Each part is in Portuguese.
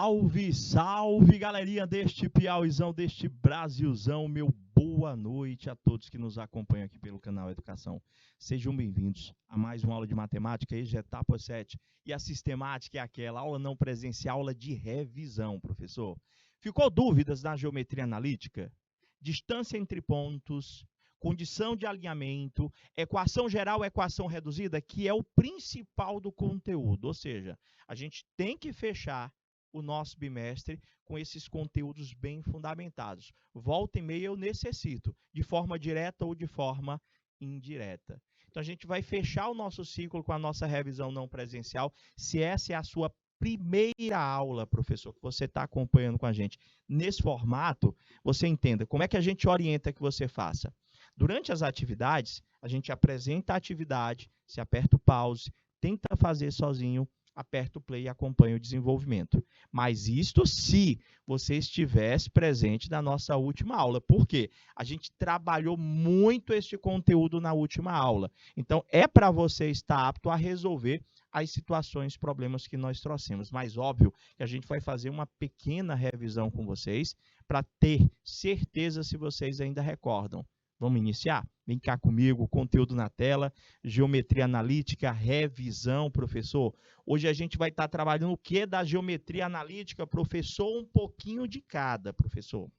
Salve, salve, galerinha deste Piauizão, deste Brasilzão. Meu boa noite a todos que nos acompanham aqui pelo canal Educação. Sejam bem-vindos a mais uma aula de matemática, hoje é etapa 7. E a sistemática é aquela aula não presencial, aula de revisão, professor. Ficou dúvidas na geometria analítica? Distância entre pontos, condição de alinhamento, equação geral, equação reduzida, que é o principal do conteúdo. Ou seja, a gente tem que fechar o nosso bimestre com esses conteúdos bem fundamentados. Volta e meia eu necessito, de forma direta ou de forma indireta. Então, a gente vai fechar o nosso ciclo com a nossa revisão não presencial, se essa é a sua primeira aula, professor, que você está acompanhando com a gente. Nesse formato, você entenda como é que a gente orienta que você faça. Durante as atividades, a gente apresenta a atividade, se aperta o pause, tenta fazer sozinho, aperta o play e acompanha o desenvolvimento. Mas isto se você estivesse presente na nossa última aula. Por quê? A gente trabalhou muito este conteúdo na última aula. Então, é para você estar apto a resolver as situações, problemas que nós trouxemos. Mas, óbvio, que a gente vai fazer uma pequena revisão com vocês para ter certeza se vocês ainda recordam. Vamos iniciar? Vem cá comigo, conteúdo na tela, geometria analítica, revisão, professor. Hoje a gente vai estar trabalhando o que da geometria analítica, professor? Um pouquinho de cada, professor.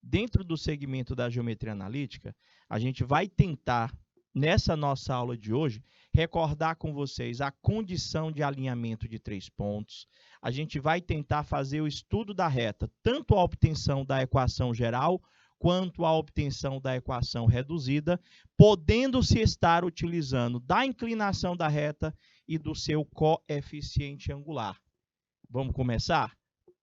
Dentro do segmento da geometria analítica, a gente vai tentar, nessa nossa aula de hoje, recordar com vocês a condição de alinhamento de 3 pontos. A gente vai tentar fazer o estudo da reta, tanto a obtenção da equação geral, quanto à obtenção da equação reduzida, podendo-se estar utilizando da inclinação da reta e do seu coeficiente angular. Vamos começar?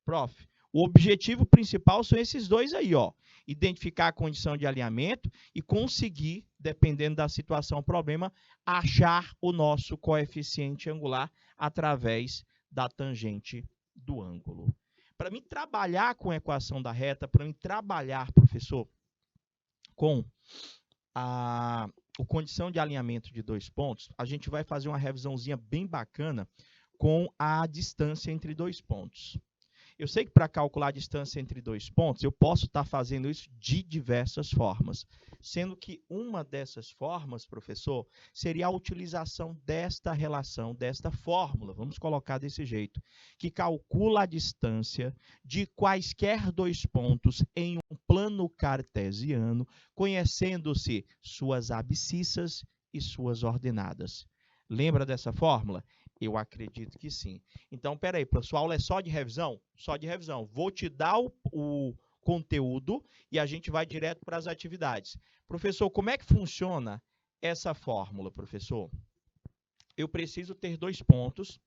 Prof, o objetivo principal são esses dois aí, ó. Identificar a condição de alinhamento e conseguir, dependendo da situação ou problema, achar o nosso coeficiente angular através da tangente do ângulo. Para mim trabalhar com a equação da reta, para mim trabalhar, professor, com a condição de alinhamento de 2 pontos, a gente vai fazer uma revisãozinha bem bacana com a distância entre 2 pontos. Eu sei que para calcular a distância entre 2 pontos, eu posso estar fazendo isso de diversas formas, sendo que uma dessas formas, professor, seria a utilização desta relação, desta fórmula, vamos colocar desse jeito, que calcula a distância de quaisquer 2 pontos em um plano cartesiano, conhecendo-se suas abscissas e suas ordenadas. Lembra dessa fórmula? Eu acredito que sim. Então, peraí, sua aula é só de revisão? Só de revisão. Vou te dar o conteúdo e a gente vai direto para as atividades. Professor, como é que funciona essa fórmula, professor? Eu preciso ter 2 pontos.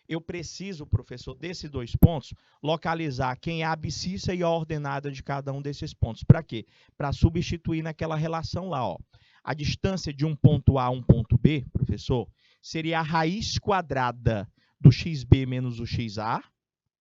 Eu preciso, professor, desses 2 pontos, localizar quem é a abscissa e a ordenada de cada um desses pontos. Para quê? Para substituir naquela relação lá, ó. A distância de um ponto A a um ponto B, professor, seria a raiz quadrada do xb menos o xa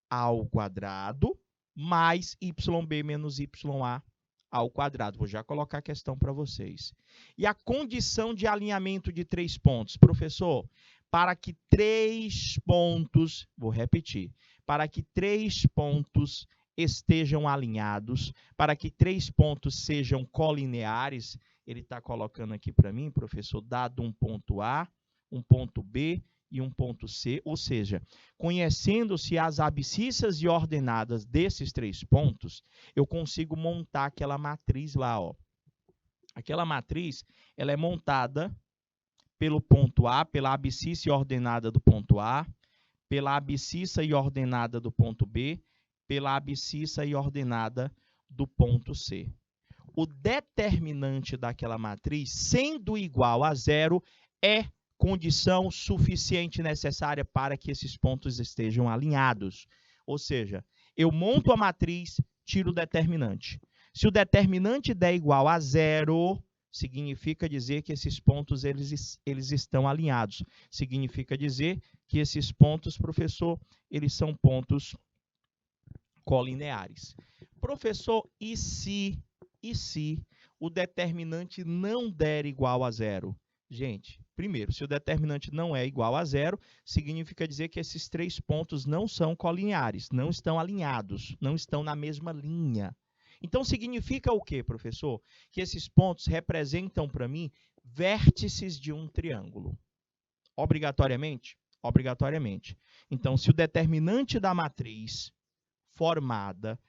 ao quadrado, mais yb menos ya ao quadrado. Vou já colocar a questão para vocês. E a condição de alinhamento de 3 pontos, professor, para que 3 pontos, vou repetir, para que 3 pontos estejam alinhados, para que 3 pontos sejam colineares, ele está colocando aqui para mim, professor, dado um ponto A, um ponto B e um ponto C, ou seja, conhecendo-se as abscissas e ordenadas desses 3 pontos, eu consigo montar aquela matriz lá, ó. Aquela matriz, ela é montada pelo ponto A, pela abscissa e ordenada do ponto A, pela abscissa e ordenada do ponto B, pela abscissa e ordenada do ponto C. O determinante daquela matriz, sendo igual a 0, é condição suficiente necessária para que esses pontos estejam alinhados. Ou seja, eu monto a matriz, tiro o determinante. Se o determinante der igual a 0, significa dizer que esses pontos eles estão alinhados. Significa dizer que esses pontos, professor, eles são pontos colineares. Professor, e se o determinante não der igual a 0? Gente, primeiro, se o determinante não é igual a zero, significa dizer que esses 3 pontos não são colineares, não estão alinhados, não estão na mesma linha. Então, significa o quê, professor? Que esses pontos representam, para mim, vértices de um triângulo. Obrigatoriamente? Obrigatoriamente. Então, se o determinante da matriz formada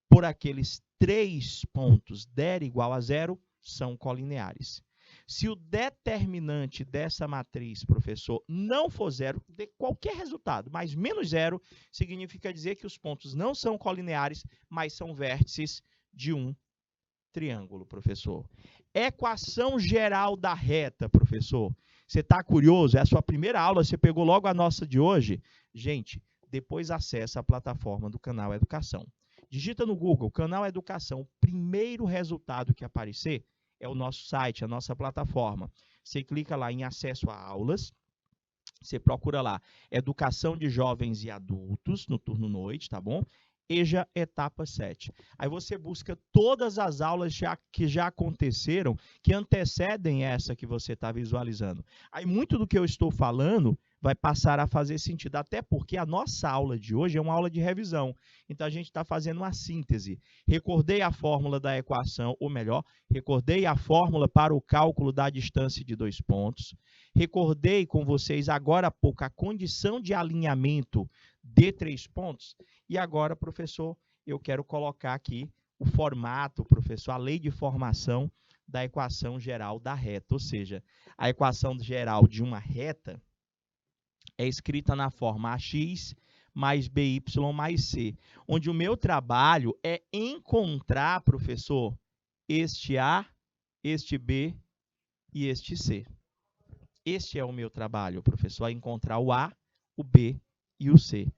por aqueles 3 pontos der igual a zero, são colineares. Se o determinante dessa matriz, professor, não for zero, dê qualquer resultado, mas menos zero, significa dizer que os pontos não são colineares, mas são vértices de um triângulo, professor. Equação geral da reta, professor. Você está curioso? É a sua primeira aula, você pegou logo a nossa de hoje? Gente, depois acessa a plataforma do Canal Educação. Digita no Google, Canal Educação. O primeiro resultado que aparecer é o nosso site, a nossa plataforma. Você clica lá em acesso a aulas, você procura lá Educação de Jovens e Adultos, no turno noite, tá bom? EJA etapa 7. Aí você busca todas as aulas que já aconteceram, que antecedem essa que você está visualizando. Aí muito do que eu estou falando vai passar a fazer sentido, até porque a nossa aula de hoje é uma aula de revisão. Então, a gente está fazendo uma síntese. Recordei a fórmula da equação, ou melhor, recordei a fórmula para o cálculo da distância de 2 pontos. Recordei com vocês agora há pouco a condição de alinhamento de 3 pontos. E agora, professor, eu quero colocar aqui o formato, professor, a lei de formação da equação geral da reta. Ou seja, a equação geral de uma reta é escrita na forma AX mais BY mais C, onde o meu trabalho é encontrar, professor, este A, este B e este C. Este é o meu trabalho, professor, é encontrar o A, o B e o C.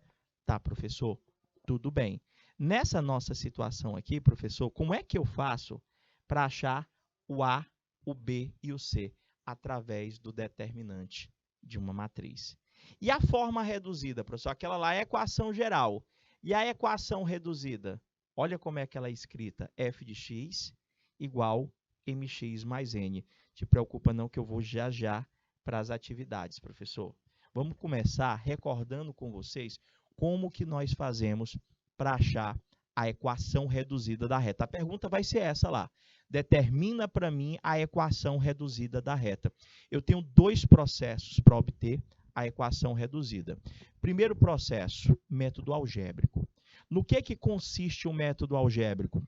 Tá, professor? Tudo bem. Nessa nossa situação aqui, professor, como é que eu faço para achar o A, o B e o C? Através do determinante de uma matriz. E a forma reduzida, professor? Aquela lá é a equação geral. E a equação reduzida? Olha como é que ela é escrita. F de x igual mx mais n. Te preocupa não que eu vou já para as atividades, professor. Vamos começar recordando com vocês como que nós fazemos para achar a equação reduzida da reta. A pergunta vai ser essa lá. Determina para mim a equação reduzida da reta. Eu tenho 2 processos para obter a equação reduzida. Primeiro processo, método algébrico. No que consiste o método algébrico?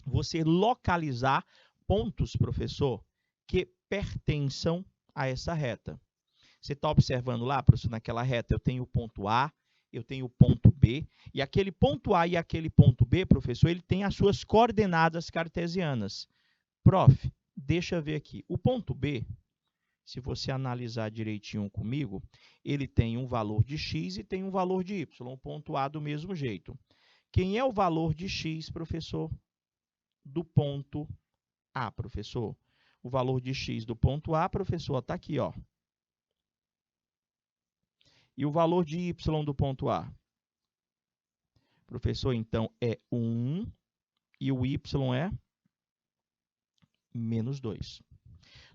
Você localizar pontos, professor, que pertençam a essa reta. Você está observando lá, professor, naquela reta eu tenho o ponto A, eu tenho o ponto B, e aquele ponto A e aquele ponto B, professor, ele tem as suas coordenadas cartesianas. Prof, deixa eu ver aqui. O ponto B, se você analisar direitinho comigo, ele tem um valor de x e tem um valor de y. O ponto A do mesmo jeito. Quem é o valor de x, professor? Do ponto A, professor. O valor de x do ponto A, professor, está aqui, ó. E o valor de y do ponto A? Professor, então, é 1 e o y é menos 2.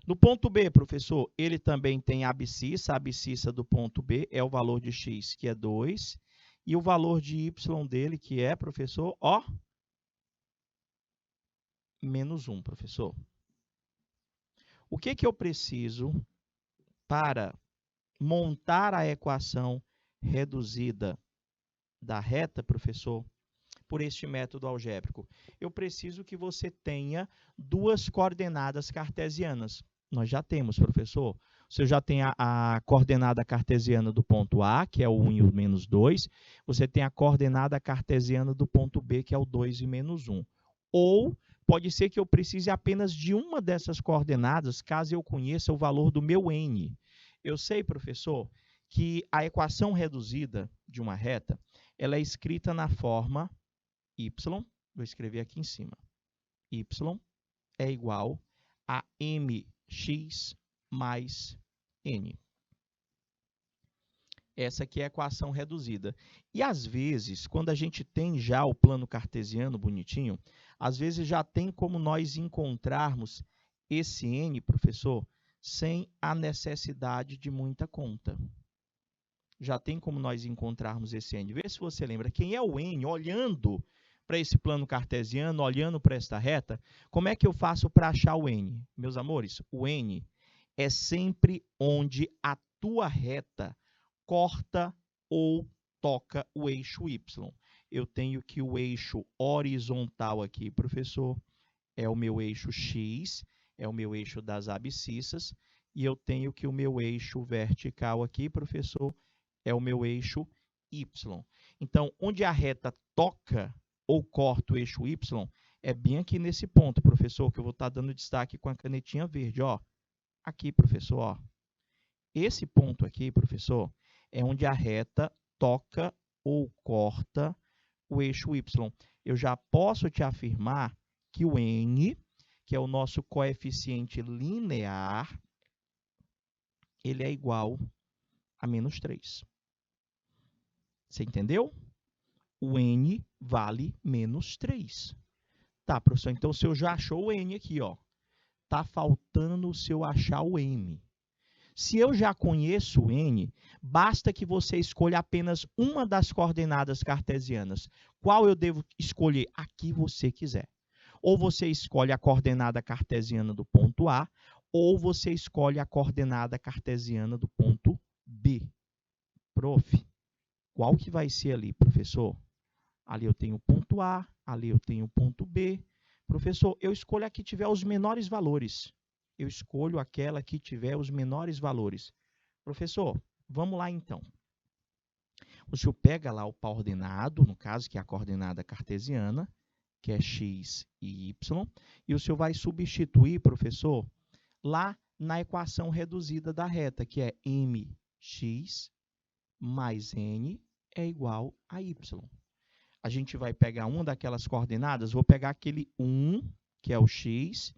No ponto B, professor, ele também tem a abscissa do ponto B é o valor de x, que é 2, e o valor de y dele, que é, professor, ó, menos 1, professor. O que eu preciso para montar a equação reduzida da reta, professor, por este método algébrico? Eu preciso que você tenha 2 coordenadas cartesianas. Nós já temos, professor. Você já tem a coordenada cartesiana do ponto A, que é o 1 e o menos 2. Você tem a coordenada cartesiana do ponto B, que é o 2 e menos 1. Ou pode ser que eu precise apenas de uma dessas coordenadas, caso eu conheça o valor do meu n. Eu sei, professor, que a equação reduzida de uma reta, ela é escrita na forma y, vou escrever aqui em cima, y é igual a mx mais n. Essa aqui é a equação reduzida. E, às vezes, quando a gente tem já o plano cartesiano bonitinho, às vezes já tem como nós encontrarmos esse n, professor, sem a necessidade de muita conta. Já tem como nós encontrarmos esse n. Vê se você lembra quem é o n, olhando para esse plano cartesiano, olhando para esta reta, como é que eu faço para achar o n? Meus amores, o n é sempre onde a tua reta corta ou toca o eixo y. Eu tenho que o eixo horizontal aqui, professor, é o meu eixo x, é o meu eixo das abscissas, e eu tenho que o meu eixo vertical aqui, professor, é o meu eixo y. Então, onde a reta toca ou corta o eixo y, é bem aqui nesse ponto, professor, que eu vou estar dando destaque com a canetinha verde, ó. Aqui, professor, ó. Esse ponto aqui, professor, é onde a reta toca ou corta o eixo y. Eu já posso te afirmar que o n, que é o nosso coeficiente linear, ele é igual a menos 3. Você entendeu? O n vale menos 3. Tá, professor, então se eu já achou o n aqui, ó, tá faltando se eu achar o m. Se eu já conheço o n, basta que você escolha apenas uma das coordenadas cartesianas. Qual eu devo escolher? A que você quiser. Ou você escolhe a coordenada cartesiana do ponto A, ou você escolhe a coordenada cartesiana do ponto B. Prof, qual que vai ser ali, professor? Ali eu tenho o ponto A, ali eu tenho o ponto B. Professor, eu escolho a que tiver os menores valores. Eu escolho aquela que tiver os menores valores. Professor, vamos lá então. O senhor pega lá o par ordenado, no caso, que é a coordenada cartesiana, que é x e y, e o senhor vai substituir, professor, lá na equação reduzida da reta, que é mx mais n é igual a y. A gente vai pegar uma daquelas coordenadas, vou pegar aquele 1, que é o x,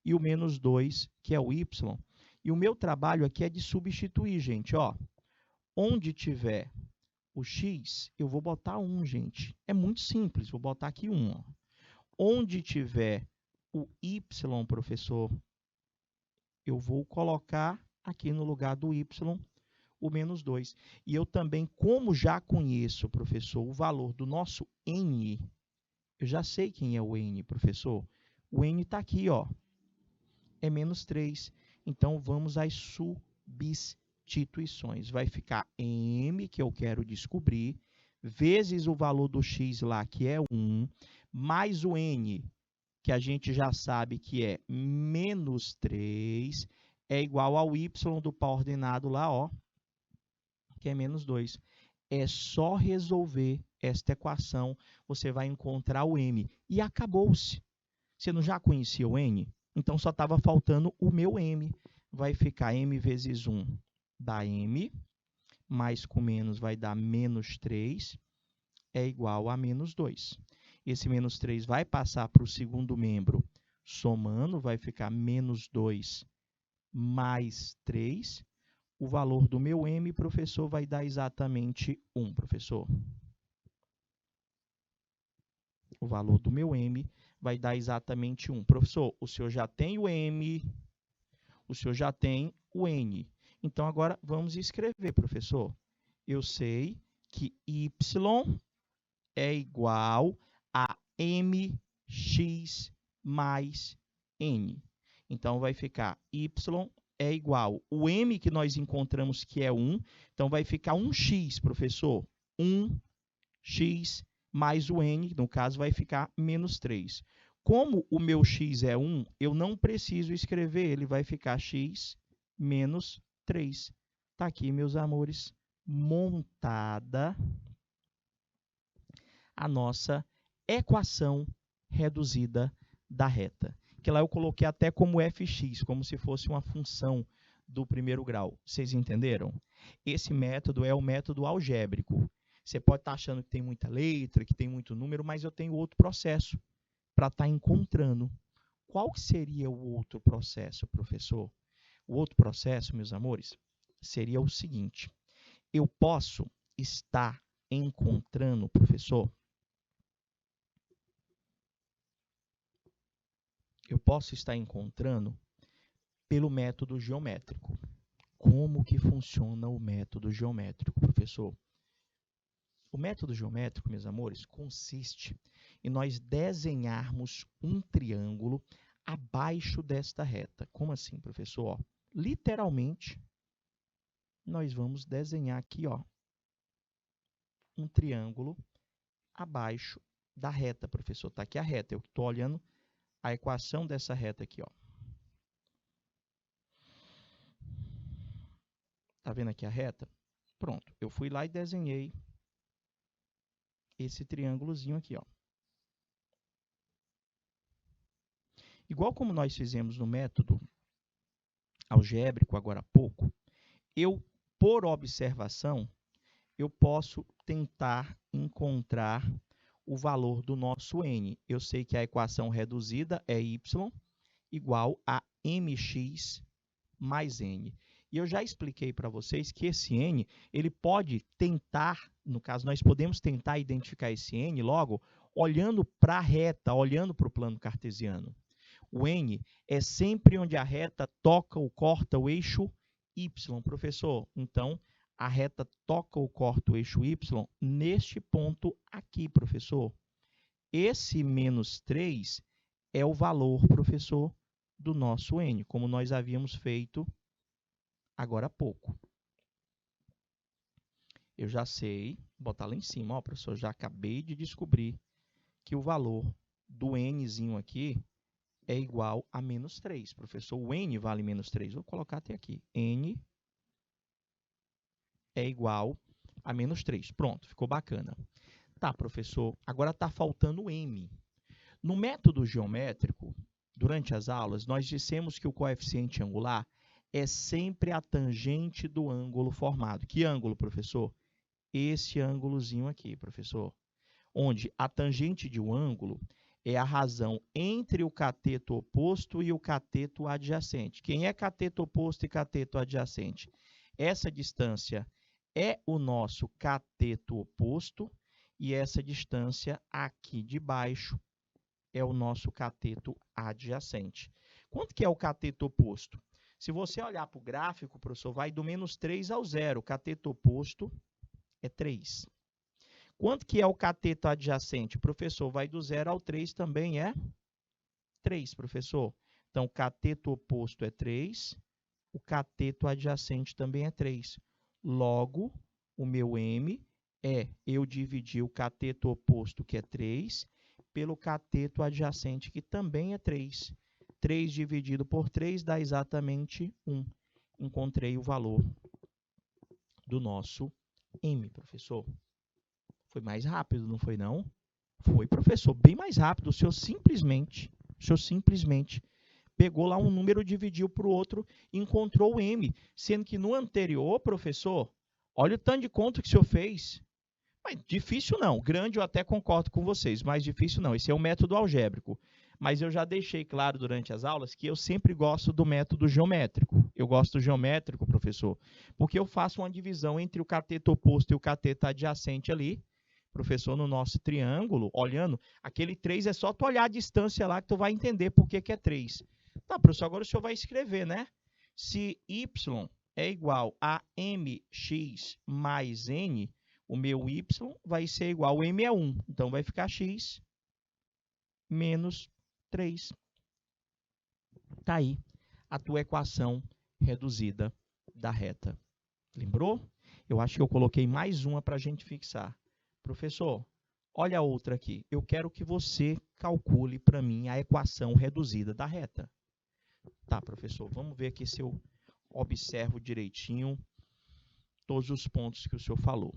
e o menos 2, que é o y. E o meu trabalho aqui é de substituir, gente. Ó, onde tiver o x, eu vou botar 1, gente. É muito simples, vou botar aqui 1. Ó. Onde tiver o y, professor, eu vou colocar aqui no lugar do y o menos 2. E eu também, como já conheço, professor, o valor do nosso n, eu já sei quem é o n, professor. O n está aqui, ó, é menos 3. Então, vamos às substituições. Vai ficar m, que eu quero descobrir, vezes o valor do x lá, que é 1, mais o n, que a gente já sabe que é menos 3, é igual ao y do par ordenado lá, ó, que é menos 2. É só resolver esta equação, você vai encontrar o m. E acabou-se. Você não já conhecia o n? Então, só estava faltando o meu m. Vai ficar m vezes 1 dá m, mais com menos vai dar menos 3, é igual a menos 2. Esse menos 3 vai passar para o segundo membro, somando, vai ficar menos 2 mais 3. O valor do meu m, professor, vai dar exatamente 1, professor. O valor do meu m vai dar exatamente 1. Professor, o senhor já tem o m, o senhor já tem o n. Então, agora, vamos escrever, professor. Eu sei que y é igual a mx mais n. Então, vai ficar y é igual o m que nós encontramos, que é 1. Então, vai ficar 1x, professor. 1x mais o n, no caso, vai ficar menos 3. Como o meu x é 1, eu não preciso escrever, ele vai ficar x menos 3. Está aqui, meus amores, montada a nossa equação reduzida da reta. Que lá eu coloquei até como fx, como se fosse uma função do primeiro grau. Vocês entenderam? Esse método é o método algébrico. Você pode estar achando que tem muita letra, que tem muito número, mas eu tenho outro processo para estar encontrando. Qual seria o outro processo, professor? O outro processo, meus amores, seria o seguinte. Eu posso estar encontrando, professor, pelo método geométrico. Como que funciona o método geométrico, professor? O método geométrico, meus amores, consiste em nós desenharmos um triângulo abaixo desta reta. Como assim, professor? Ó, literalmente, nós vamos desenhar aqui, ó, um triângulo abaixo da reta, professor. Está aqui a reta. Eu estou olhando a equação dessa reta aqui, ó. Tá vendo aqui a reta? Pronto. Eu fui lá e desenhei esse triângulozinho aqui, ó. Igual como nós fizemos no método algébrico agora há pouco, eu, por observação, eu posso tentar encontrar o valor do nosso n. Eu sei que a equação reduzida é y igual a mx mais n. E eu já expliquei para vocês que esse n, ele pode tentar, no caso, nós podemos tentar identificar esse n logo olhando para a reta, olhando para o plano cartesiano. O n é sempre onde a reta toca ou corta o eixo y, professor. Então, a reta toca ou corta o eixo y neste ponto aqui, professor. Esse menos 3 é o valor, professor, do nosso n, como nós havíamos feito agora há pouco. Eu já sei, vou botar lá em cima, ó, professor, já acabei de descobrir que o valor do nzinho aqui é igual a menos 3. Professor, o n vale menos 3. Vou colocar até aqui. N é igual a menos 3. Pronto, ficou bacana. Tá, professor, agora está faltando o m. No método geométrico, durante as aulas, nós dissemos que o coeficiente angular é sempre a tangente do ângulo formado. Que ângulo, professor? Esse ângulozinho aqui, professor. Onde a tangente de um ângulo é a razão entre o cateto oposto e o cateto adjacente. Quem é cateto oposto e cateto adjacente? Essa distância é o nosso cateto oposto e essa distância aqui de baixo é o nosso cateto adjacente. Quanto que é o cateto oposto? Se você olhar para o gráfico, professor, vai do menos 3 ao 0. O cateto oposto é 3. Quanto que é o cateto adjacente? Professor, vai do 0 ao 3 também é 3, professor. Então, o cateto oposto é 3, o cateto adjacente também é 3. Logo, o meu m é eu dividir o cateto oposto, que é 3, pelo cateto adjacente, que também é 3. 3 dividido por 3 dá exatamente 1. Encontrei o valor do nosso m, professor. Foi mais rápido, não foi não? Foi, professor, bem mais rápido. O senhor simplesmente pegou lá um número, dividiu para o outro e encontrou o m. Sendo que no anterior, professor, olha o tanto de conta que o senhor fez. Mas difícil não. Grande eu até concordo com vocês, mas difícil não. Esse é o método algébrico. Mas eu já deixei claro durante as aulas que eu sempre gosto do método geométrico. Eu gosto do geométrico, professor, porque eu faço uma divisão entre o cateto oposto e o cateto adjacente ali. Professor, no nosso triângulo, olhando, aquele 3 é só tu olhar a distância lá que tu vai entender por que é 3. Tá, professor, agora o senhor vai escrever, né? Se y é igual a mx mais n, o meu y vai ser igual, o m é 1, então vai ficar x menos 3. Tá aí a tua equação reduzida da reta. Lembrou? Eu acho que eu coloquei mais uma para a gente fixar. Professor, olha a outra aqui. Eu quero que você calcule para mim a equação reduzida da reta. Tá, professor, vamos ver aqui se eu observo direitinho todos os pontos que o senhor falou.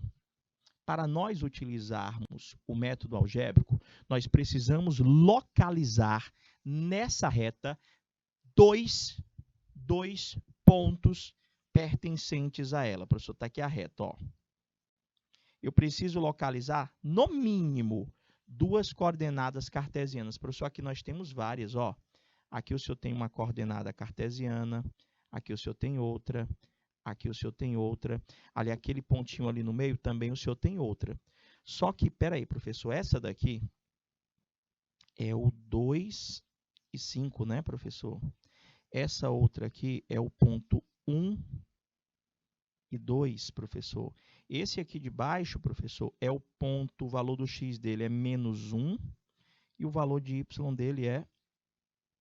Para nós utilizarmos o método algébrico, nós precisamos localizar nessa reta dois pontos pertencentes a ela. Professor, está aqui a reta, ó. Eu preciso localizar, no mínimo, 2 coordenadas cartesianas. Professor, aqui nós temos várias, ó. Aqui o senhor tem uma coordenada cartesiana, aqui o senhor tem outra, aqui o senhor tem outra. Ali, aquele pontinho ali no meio, também o senhor tem outra. Só que, peraí, professor, essa daqui é o 2 e 5, né, professor? Essa outra aqui é o ponto 1 e 2, professor. Esse aqui de baixo, professor, é o ponto, o valor do x dele é menos 1 e o valor de y dele é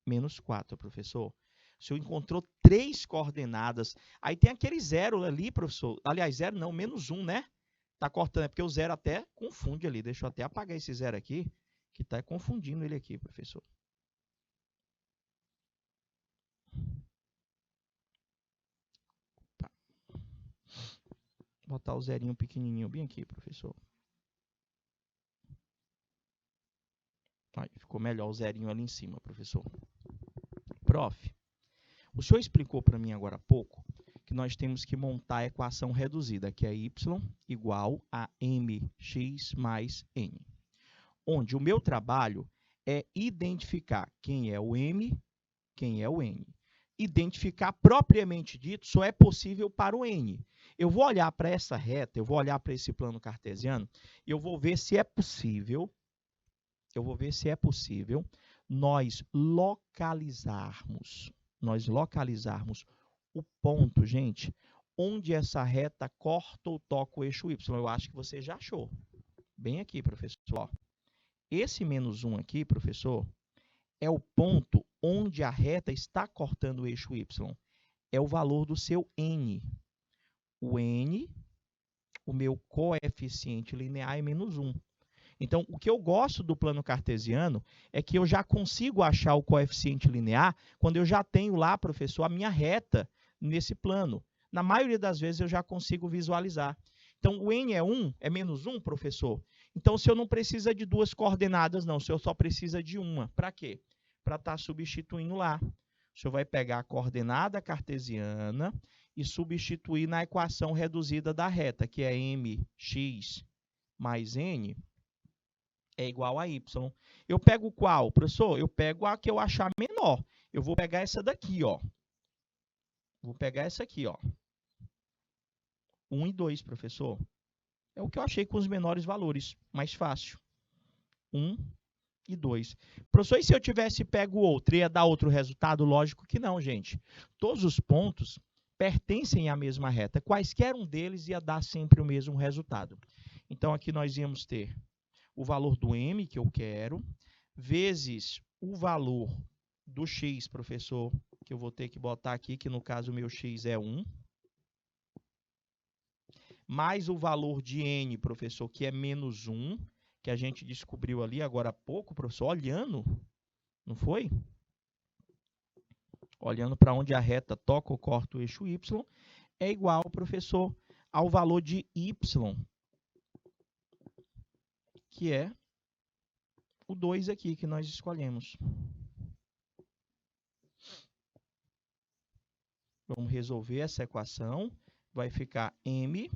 menos 4, professor. O senhor encontrou 3 coordenadas. Aí tem aquele zero ali, professor. Aliás, zero não, menos 1, né? Está cortando, é porque o zero até confunde ali. Deixa eu até apagar esse zero aqui, que está confundindo ele aqui, professor. Opa. Vou botar o zerinho pequenininho bem aqui, professor. Aí, ficou melhor o zerinho ali em cima, professor. Prof, o senhor explicou para mim agora há pouco que nós temos que montar a equação reduzida, que é y igual a mx mais n. Onde o meu trabalho é identificar quem é o m, quem é o n. Identificar propriamente dito só é possível para o n. Eu vou olhar para essa reta, eu vou olhar para esse plano cartesiano e eu vou ver se é possível, nós localizarmos o ponto, gente, onde essa reta corta ou toca o eixo y. Eu acho que você já achou. Bem aqui, professor. Esse menos 1 aqui, professor, é o ponto onde a reta está cortando o eixo y. É o valor do seu n. O n, o meu coeficiente linear é menos 1. Então, o que eu gosto do plano cartesiano é que eu já consigo achar o coeficiente linear quando eu já tenho lá, professor, a minha reta nesse plano. Na maioria das vezes eu já consigo visualizar. Então, o n é 1, é menos 1, professor. Então, o senhor não precisa de 2 coordenadas, não. O senhor só precisa de uma. Para quê? Para estar substituindo lá. O senhor vai pegar a coordenada cartesiana e substituir na equação reduzida da reta, que é mx mais n, é igual a y. Eu pego qual, professor? Eu pego a que eu achar menor. Eu vou pegar essa daqui, ó. Vou pegar essa aqui, ó. 1 e 2, professor. É o que eu achei com os menores valores. Mais fácil. 1 e 2. Professor, e se eu tivesse pego outro? Ia dar outro resultado? Lógico que não, gente. Todos os pontos pertencem à mesma reta. Quaisquer um deles ia dar sempre o mesmo resultado. Então, aqui nós íamos ter o valor do m, que eu quero, vezes o valor do x, professor, que eu vou ter que botar aqui, que no caso o meu x é 1, mais o valor de n, professor, que é menos 1, que a gente descobriu ali agora há pouco, professor, olhando, não foi? Olhando para onde a reta toca ou corta o eixo y, é igual, professor, ao valor de y, que é o 2 aqui que nós escolhemos. Vamos resolver essa equação. Vai ficar m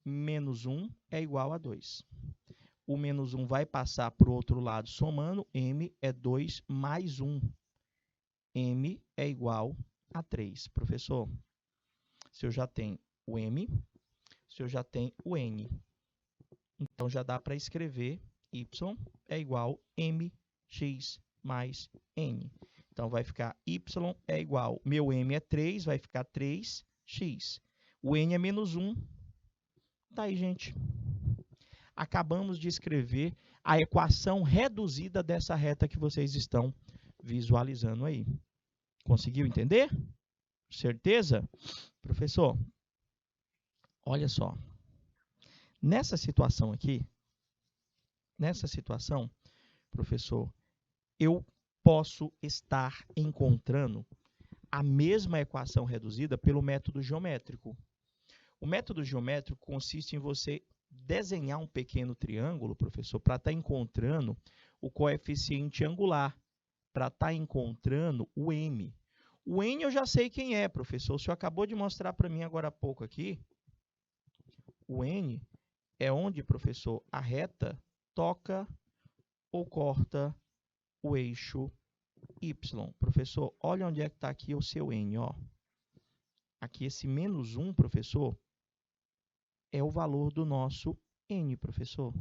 menos 1 é igual a 2. O menos 1 vai passar para o outro lado somando. M é 2 mais 1. M é igual a 3. Professor, se eu já tenho o m, se eu já tenho o n, então já dá para escrever y é igual a mx mais n. Então, vai ficar y é igual, meu m é 3, vai ficar 3x. O n é menos 1. Tá aí, gente. Acabamos de escrever a equação reduzida dessa reta que vocês estão visualizando aí. Conseguiu entender? Certeza? Professor, olha só. Nessa situação aqui, professor, eu posso estar encontrando a mesma equação reduzida pelo método geométrico. O método geométrico consiste em você desenhar um pequeno triângulo, professor, para estar encontrando o coeficiente angular, para estar encontrando o m. O n eu já sei quem é, professor. O senhor acabou de mostrar para mim agora há pouco aqui. O n é onde, professor, a reta toca ou corta o eixo y. Professor, olha onde é que está aqui o seu n, ó. Aqui esse menos 1, professor, é o valor do nosso n, professor.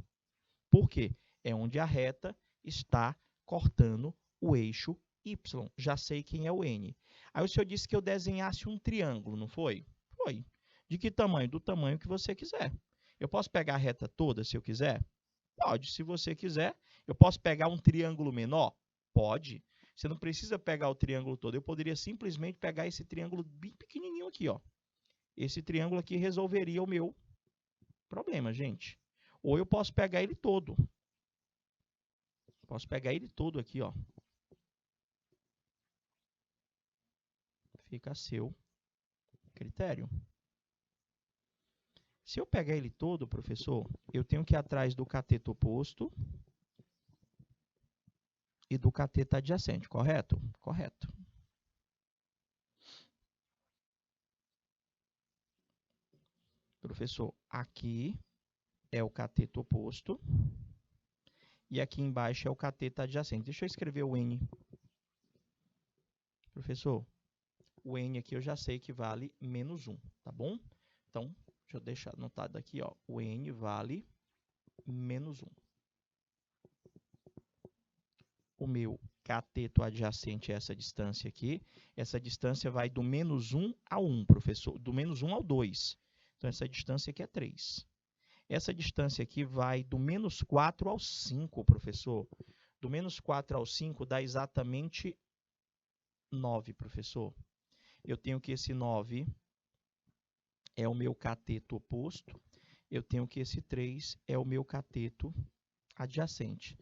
Por quê? É onde a reta está cortando o eixo y. Já sei quem é o n. Aí o senhor disse que eu desenhasse um triângulo, não foi? Foi. De que tamanho? Do tamanho que você quiser. Eu posso pegar a reta toda se eu quiser? Pode, se você quiser. Eu posso pegar um triângulo menor? Pode. Você não precisa pegar o triângulo todo. Eu poderia simplesmente pegar esse triângulo bem pequenininho aqui, ó. Esse triângulo aqui resolveria o meu problema, gente. Ou eu posso pegar ele todo. Posso pegar ele todo aqui, ó. Fica a seu critério. Se eu pegar ele todo, professor, eu tenho que ir atrás do cateto oposto e do cateto adjacente, correto? Correto. Professor, aqui é o cateto oposto e aqui embaixo é o cateto adjacente. Deixa eu escrever o N. Professor, o N aqui eu já sei que vale menos 1, tá bom? Então, deixa eu deixar anotado aqui, ó. O N vale menos 1. O meu cateto adjacente é essa distância aqui. Essa distância vai do menos 1 ao 1, professor. Do menos 1 ao 2. Então, essa distância aqui é 3. Essa distância aqui vai do menos 4 ao 5, professor. Do menos 4 ao 5 dá exatamente 9, professor. Eu tenho que esse 9 é o meu cateto oposto. Eu tenho que esse 3 é o meu cateto adjacente.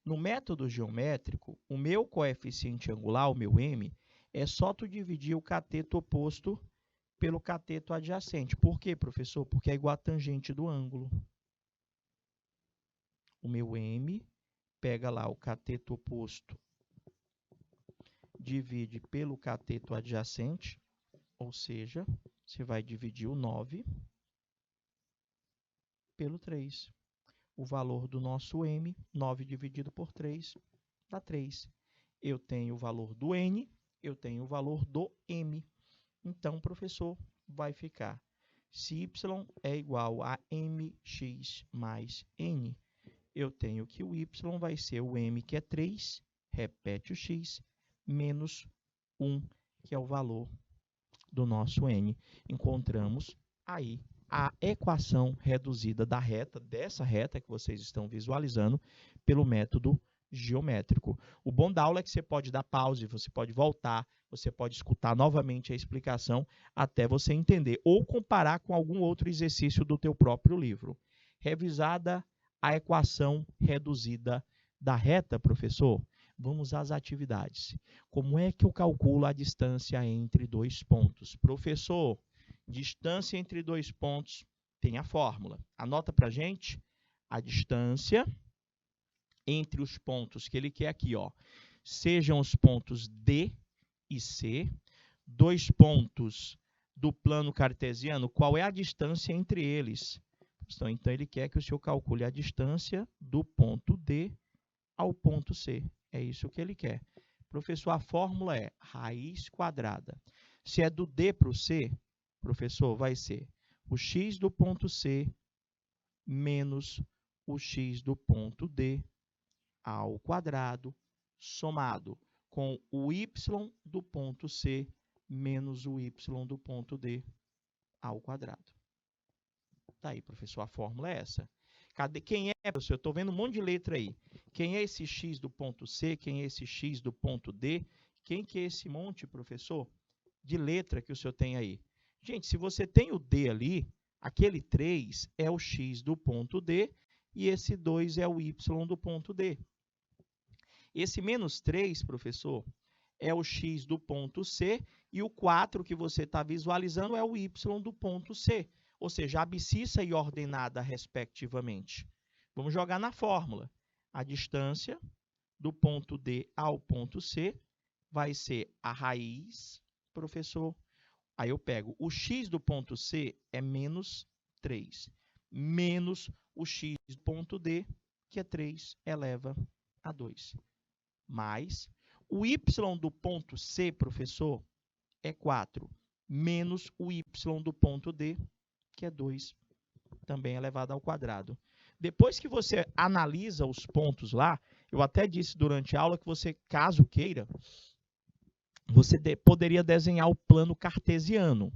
No método geométrico, o meu coeficiente angular, o meu m, é só tu dividir o cateto oposto pelo cateto adjacente. Por quê, professor? Porque é igual a tangente do ângulo. O meu m pega lá o cateto oposto, divide pelo cateto adjacente, ou seja, você vai dividir o 9 pelo 3. O valor do nosso m, 9 dividido por 3, dá 3. Eu tenho o valor do n, eu tenho o valor do m. Então, professor, vai ficar se y é igual a mx mais n, eu tenho que o y vai ser o m, que é 3, repete o x, menos 1, que é o valor do nosso n. Encontramos aí a equação reduzida da reta, dessa reta que vocês estão visualizando, pelo método geométrico. O bom da aula é que você pode dar pause, você pode voltar, você pode escutar novamente a explicação até você entender, ou comparar com algum outro exercício do teu próprio livro. Revisada a equação reduzida da reta, professor, vamos às atividades. Como é que eu calculo a distância entre dois pontos? Professor, distância entre dois pontos tem a fórmula. Anota para a gente a distância entre os pontos que ele quer aqui, ó. Sejam os pontos D e C, dois pontos do plano cartesiano, qual é a distância entre eles? Então, ele quer que o senhor calcule a distância do ponto D ao ponto C. É isso que ele quer. Professor, a fórmula é raiz quadrada. Se é do D para o C, professor, vai ser o x do ponto C menos o x do ponto D ao quadrado, somado com o y do ponto C menos o y do ponto D ao quadrado. Tá aí, professor, a fórmula é essa. Cadê? Quem é, professor? Eu estou vendo um monte de letra aí. Quem é esse x do ponto C? Quem é esse x do ponto D? Quem que é esse monte, professor, de letra que o senhor tem aí? Gente, se você tem o D ali, aquele 3 é o x do ponto D e esse 2 é o y do ponto D. Esse menos 3, professor, é o x do ponto C e o 4 que você está visualizando é o y do ponto C, ou seja, abscissa e ordenada respectivamente. Vamos jogar na fórmula. A distância do ponto D ao ponto C vai ser a raiz, professor. Aí eu pego o x do ponto C é menos 3, menos o x do ponto D, que é 3 eleva a 2. Mais o y do ponto C, professor, é 4, menos o y do ponto D, que é 2, também elevado ao quadrado. Depois que você analisa os pontos lá, eu até disse durante a aula que você, caso queira, você poderia desenhar o plano cartesiano.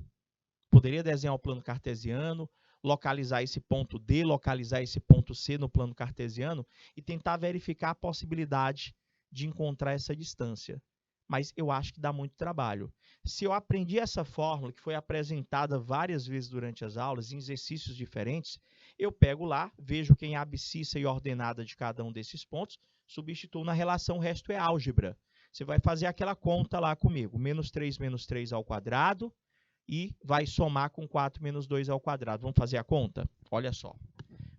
Poderia desenhar o plano cartesiano, localizar esse ponto D, localizar esse ponto C no plano cartesiano e tentar verificar a possibilidade de encontrar essa distância. Mas eu acho que dá muito trabalho. Se eu aprendi essa fórmula, que foi apresentada várias vezes durante as aulas, em exercícios diferentes, eu pego lá, vejo quem é a abscissa e ordenada de cada um desses pontos, substituo na relação, o resto é álgebra. Você vai fazer aquela conta lá comigo, menos 3 ao quadrado, e vai somar com 4 menos 2 ao quadrado. Vamos fazer a conta? Olha só.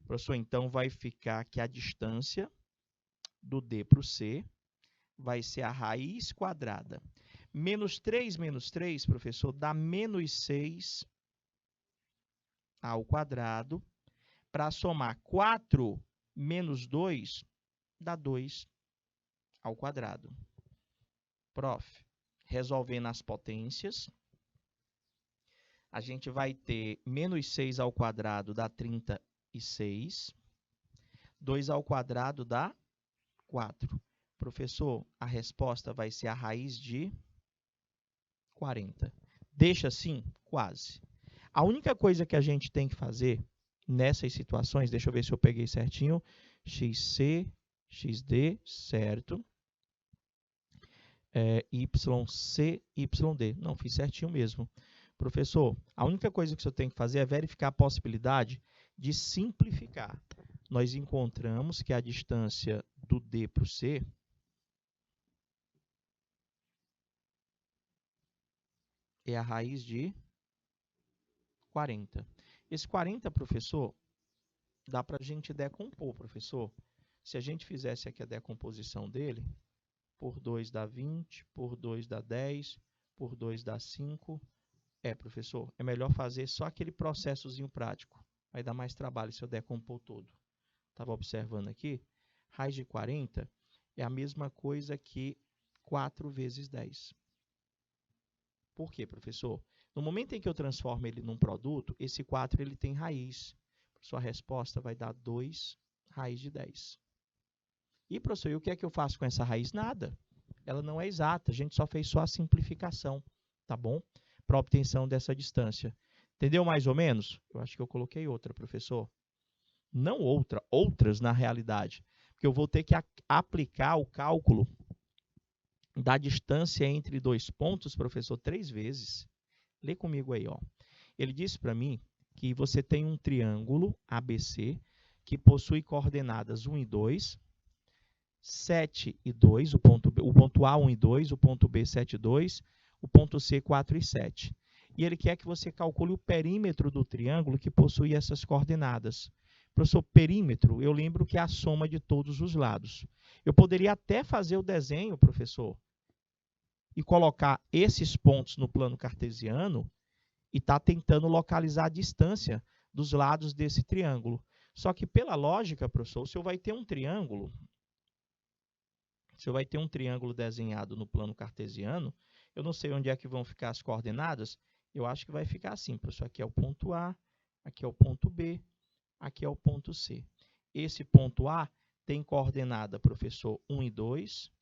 Professor, então vai ficar que a distância do D para o C vai ser a raiz quadrada. Menos 3, professor, dá menos 6 ao quadrado. Para somar 4 menos 2, dá 2 ao quadrado. Prof, resolvendo as potências, a gente vai ter menos 6 ao quadrado dá 36. 2 ao quadrado dá 4. Professor, a resposta vai ser a raiz de 40. Deixa assim? Quase. A única coisa que a gente tem que fazer nessas situações, deixa eu ver se eu peguei certinho, XC, XD, certo. YC, YD. Não, fiz certinho mesmo. Professor, a única coisa que o senhor tem que fazer é verificar a possibilidade de simplificar. Nós encontramos que a distância do D para o C é a raiz de 40. Esse 40, professor, dá para a gente decompor, professor. Se a gente fizesse aqui a decomposição dele, por 2 dá 20, por 2 dá 10, por 2 dá 5. Professor, é melhor fazer só aquele processozinho prático. Vai dar mais trabalho se eu decompor todo. Estava observando aqui, raiz de 40 é a mesma coisa que 4 vezes 10. Por quê, professor? No momento em que eu transformo ele num produto, esse 4 ele tem raiz. Sua resposta vai dar 2 raiz de 10. E, professor, e o que é que eu faço com essa raiz? Nada. Ela não é exata, a gente só fez só a simplificação, tá bom? Para a obtenção dessa distância. Entendeu mais ou menos? Eu acho que eu coloquei outra, professor. Não outra, outras na realidade. Porque eu vou ter que aplicar o cálculo da distância entre dois pontos, professor, 3 vezes. Lê comigo aí, ó. Ele disse para mim que você tem um triângulo ABC que possui coordenadas 1 e 2, 7 e 2, o ponto A 1 e 2, o ponto B 7 e 2, o ponto C 4 e 7. E ele quer que você calcule o perímetro do triângulo que possui essas coordenadas. Professor, perímetro, eu lembro que é a soma de todos os lados. Eu poderia até fazer o desenho, professor, e colocar esses pontos no plano cartesiano e estar tentando localizar a distância dos lados desse triângulo. Só que, pela lógica, professor, o senhor vai ter um triângulo, desenhado no plano cartesiano. Eu não sei onde é que vão ficar as coordenadas. Eu acho que vai ficar assim, professor. Aqui é o ponto A, aqui é o ponto B, aqui é o ponto C. Esse ponto A tem coordenada, professor, 1 e 2.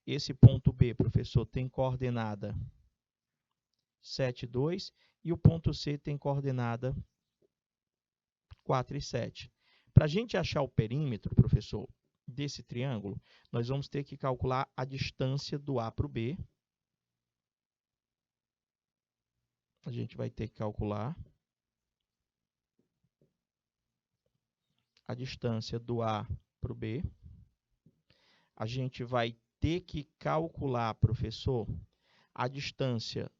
Esse ponto B, professor, tem coordenada 7 e 2. E o ponto C tem coordenada 4 e 7. Para a gente achar o perímetro, professor, desse triângulo, nós vamos ter que calcular a distância do A para o B. A gente vai ter que calcular a distância do A para o B. A gente vai ter que calcular, professor, a distância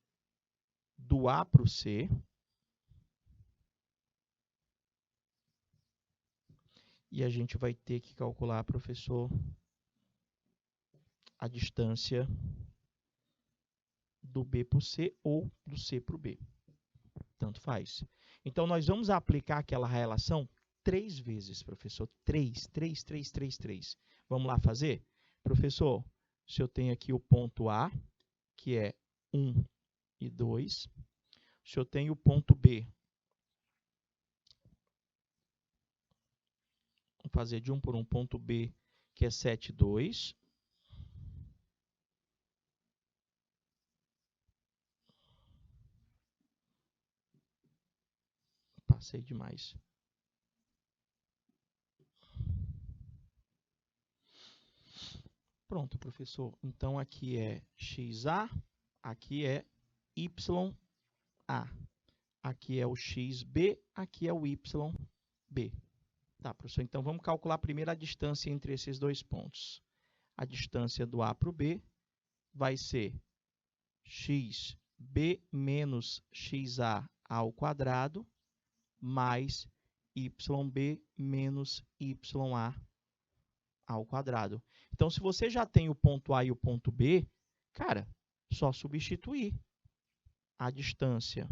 do A para o C. E a gente vai ter que calcular, professor, a distância do B para o C ou do C para o B. Tanto faz. Então, nós vamos aplicar aquela relação 3 vezes, professor. 3. Vamos lá fazer? Professor, se eu tenho aqui o ponto A, que é 1 e 2. Se eu tenho o ponto B, vamos fazer de 1 por 1, ponto B, que é 7 e 2. Passei demais. Pronto, professor. Então, aqui é XA, aqui é YA. Aqui é o XB, aqui é o YB. Tá, professor? Então, vamos calcular primeiro a distância entre esses dois pontos. A distância do A para o B vai ser XB menos XA ao quadrado mais YB menos YA ao quadrado. Então, se você já tem o ponto A e o ponto B, cara, só substituir a distância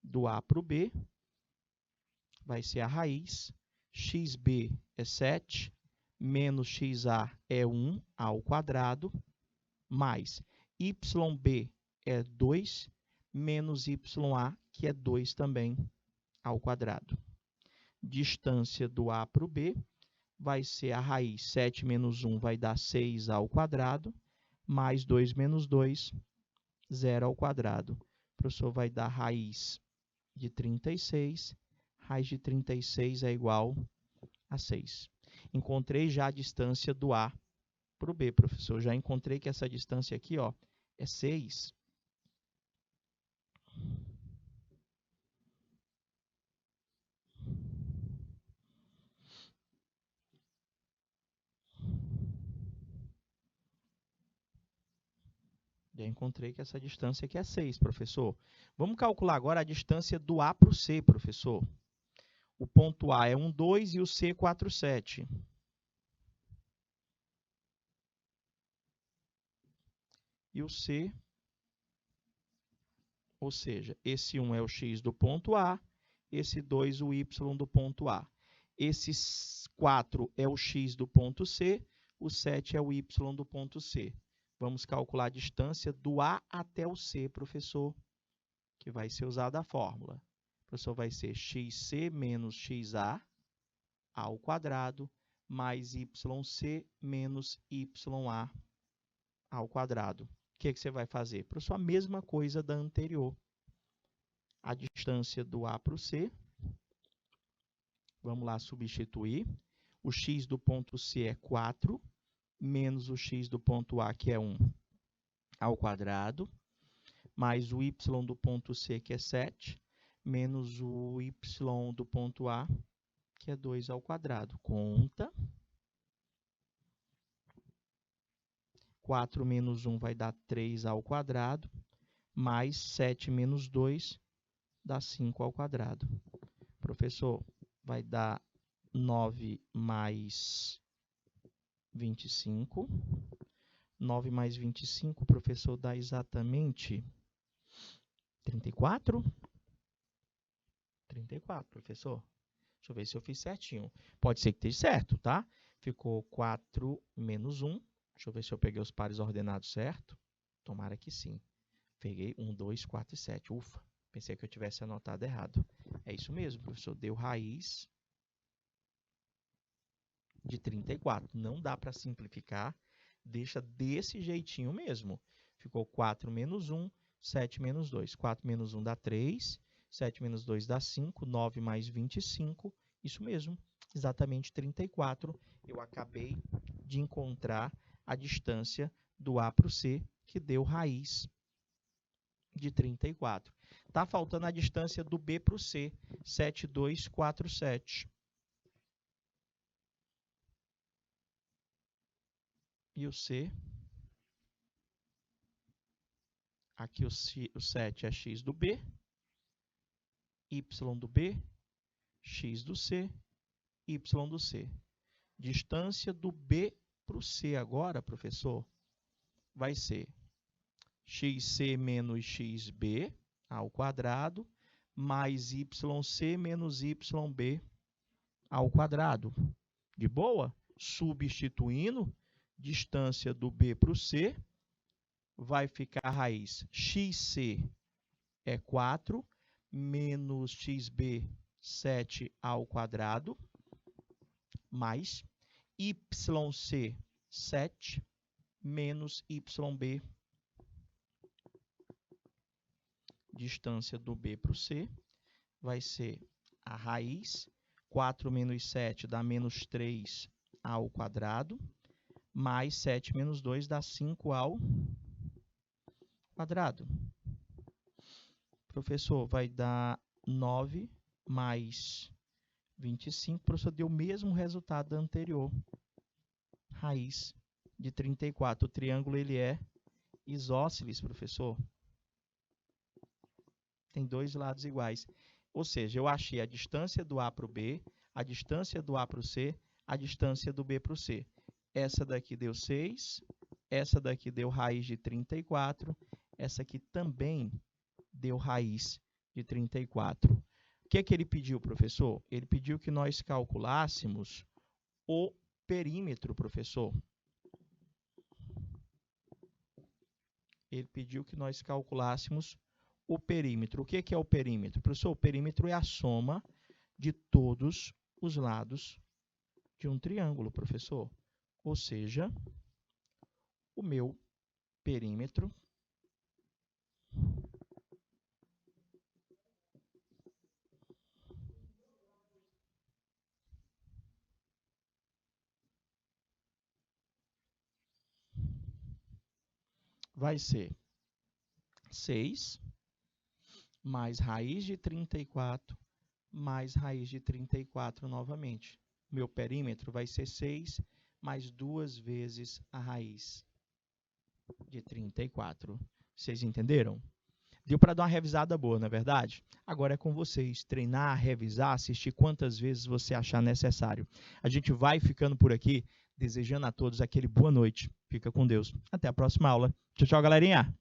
do A para o B vai ser a raiz. XB é 7, menos XA é 1 ao quadrado, mais YB é 2, menos YA, que é 2 também, ao quadrado. Distância do A para o B vai ser a raiz. 7 menos 1 vai dar 6 ao quadrado, mais 2 menos 2, 0 ao quadrado. O professor vai dar raiz de 36. Raiz de 36 é igual a 6. Encontrei já a distância do A para o B, professor. Já encontrei que essa distância aqui, ó, é 6. Já encontrei que essa distância aqui é 6, professor. Vamos calcular agora a distância do A para o C, professor. O ponto A é 1, 2 e o C 4, 7. E o C, ou seja, esse 1 é o x do ponto A, esse 2 o y do ponto A. Esse 4 é o x do ponto C, o 7 é o y do ponto C. Vamos calcular a distância do A até o C, professor, que vai ser usada a fórmula. O professor vai ser xc menos xa ao quadrado mais yc menos ya ao quadrado. O que você vai fazer? Professor, a mesma coisa da anterior. A distância do A para o C. Vamos lá substituir. O x do ponto C é 4, menos o x do ponto A, que é 1, ao quadrado, mais o y do ponto C, que é 7, menos o y do ponto A, que é 2 ao quadrado. Conta. 4 menos 1 vai dar 3 ao quadrado, mais 7 menos 2 dá 5 ao quadrado. Professor, vai dar 9 mais 25. 9 mais 25, professor, dá exatamente 34? 34, professor. Deixa eu ver se eu fiz certinho. Pode ser que esteja certo, tá? Ficou 4 menos 1. Deixa eu ver se eu peguei os pares ordenados certo. Tomara que sim. Peguei 1, 2, 4 e 7. Ufa, pensei que eu tivesse anotado errado. É isso mesmo, professor. Deu raiz de 34. Não dá para simplificar. Deixa desse jeitinho mesmo. Ficou 4 menos 1, 7 menos 2. 4 menos 1 dá 3, 7 menos 2 dá 5, 9 mais 25. Isso mesmo, exatamente 34. Eu acabei de encontrar a distância do A para o C, que deu raiz de 34. Está faltando a distância do B para o C, 7, 2, 4, 7. E o C, aqui o 7 é x do B, y do B, x do C, y do C. Distância do B para o C agora, professor, vai ser xc menos xb ao quadrado, mais yc menos yb ao quadrado. De boa? Substituindo, distância do B para o C, vai ficar a raiz xc é 4, menos xb, 7 ao quadrado, mais yc, 7, menos yb, distância do B para o C, vai ser a a raiz. 4 menos 7 dá menos 3 ao quadrado, mais 7 menos 2 dá 5 ao quadrado. Professor, vai dar 9 mais 25. Professor, deu o mesmo resultado da anterior. Raiz de 34. O triângulo ele é isósceles, professor. Tem dois lados iguais. Ou seja, eu achei a distância do A para o B, a distância do A para o C, a distância do B para o C. Essa daqui deu 6, essa daqui deu raiz de 34, essa aqui também deu raiz de 34. O que é que ele pediu, professor? Ele pediu que nós calculássemos o perímetro, professor. Ele pediu que nós calculássemos o perímetro. O que é o perímetro? Professor, o perímetro é a soma de todos os lados de um triângulo, professor. Ou seja, o meu perímetro vai ser 6 mais raiz de 34 mais raiz de 34 novamente. Meu perímetro vai ser 6 mais 2 vezes a raiz de 34. Vocês entenderam? Deu para dar uma revisada boa, não é verdade? Agora é com vocês. Treinar, revisar, assistir quantas vezes você achar necessário. A gente vai ficando por aqui, desejando a todos aquele boa noite. Fica com Deus. Até a próxima aula. Tchau, tchau, galerinha!